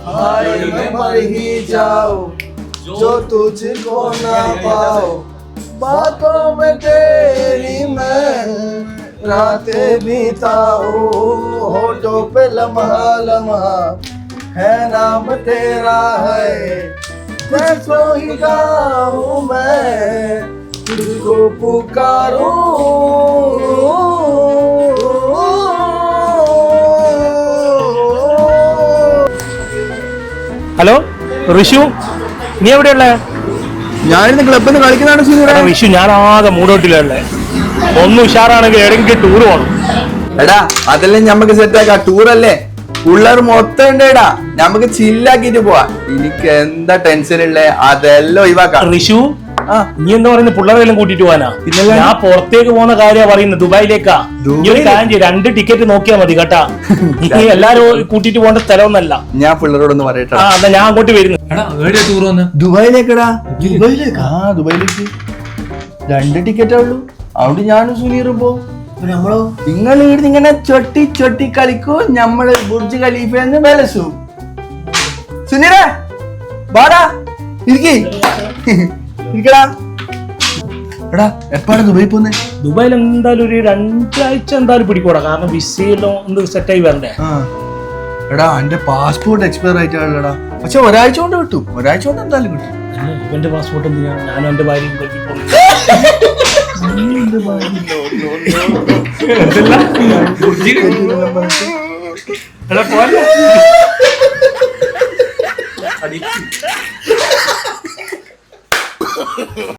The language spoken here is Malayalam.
हाय मैं मर ही जाओ जो तुझको ना पाओ बातों में तेरी मैं रातें बिताऊं होठों पे लम्हा लम्हा है नाम तेरा है तुझको ही गाऊं मैं तुझको पुकारूं ഹലോ ഋഷു, നീ എവിടെയുള്ള? ഞാനിന്ന് ക്ലബിൽ നിന്ന് കളിക്കുന്നതാണ് സുനിയുടെ. ഋഷു, ഞാൻ ആകെ മൂടോട്ടിലുള്ളേ. ഒന്നും ഉഷാറാണെങ്കിൽ എവിടെയെങ്കിലും ടൂർ പോകണം. എടാ അതെല്ലാം ഞമ്മക്ക് സെറ്റാക്കാം. ടൂറല്ലേ, പിള്ളേർ മൊത്തം ഉണ്ടേടാ, ഞമ്മക്ക് ചില്ലാക്കിട്ട് പോവാ. എനിക്ക് എന്താ ടെൻഷൻ ഉള്ളേ അതെല്ലാം ഒഴിവാക്കാം. ഋഷു, നീ എന്താ പറയുന്നത്? പിള്ളേരെല്ലാം കൂട്ടിട്ട് പോവാനാ? ഞാൻ പുറത്തേക്ക് പോകുന്ന കാര്യ പറയുന്നത്, ദുബായിലേക്കാ. നീ ഒരു കാര്യം ചെയ്യും, 2 ടിക്കറ്റ് നോക്കിയാ മതി കേട്ടാ. നീ എല്ലാരും കൂട്ടിട്ട് പോകേണ്ട സ്ഥലമൊന്നല്ല. ഞാൻ പിള്ളേരോടൊന്ന് പറയട്ടെ. എന്നാ ഞാൻ അങ്ങോട്ട് വരുന്നു. ദുബായിലേക്കടാ. ദുബായിലേക്ക് 2 ടിക്കറ്റേ ഉള്ളൂ. അവിടെ ഞാനും സുനീറും പോവും. നമ്മളോ നിങ്ങൾ ഇവിടെ ഇങ്ങനെ ചൊട്ടി ചൊട്ടി കളിക്കൂ, നമ്മള് ബുർജ് ഖലീഫന്ന് വിലസു. സുനീറേ വാടാ, ഇരിക്കടാ. എടാ എപ്പാണ് ദുബായി പോന്നെ? ദുബായിൽ എന്തായാലും ഒരു 2 ആഴ്ച എന്തായാലും പിടിക്കൂടാ, കാരണം വിസയെല്ലാം ഒന്ന് സെറ്റായി വരണ്ടേ. എടാ എന്റെ പാസ്പോർട്ട് എക്സ്പയർ ആയിട്ടാണല്ലോടാ. പക്ഷെ 1 ആഴ്ച കൊണ്ട് കിട്ടും. 1 ആഴ്ച കൊണ്ട് എന്തായാലും കിട്ടും. ഇവന്റെ പാസ്പോർട്ട് എന്തിനാ? ഞാനും എന്റെ ഭാര്യയും പോകും. എടാ പോലെ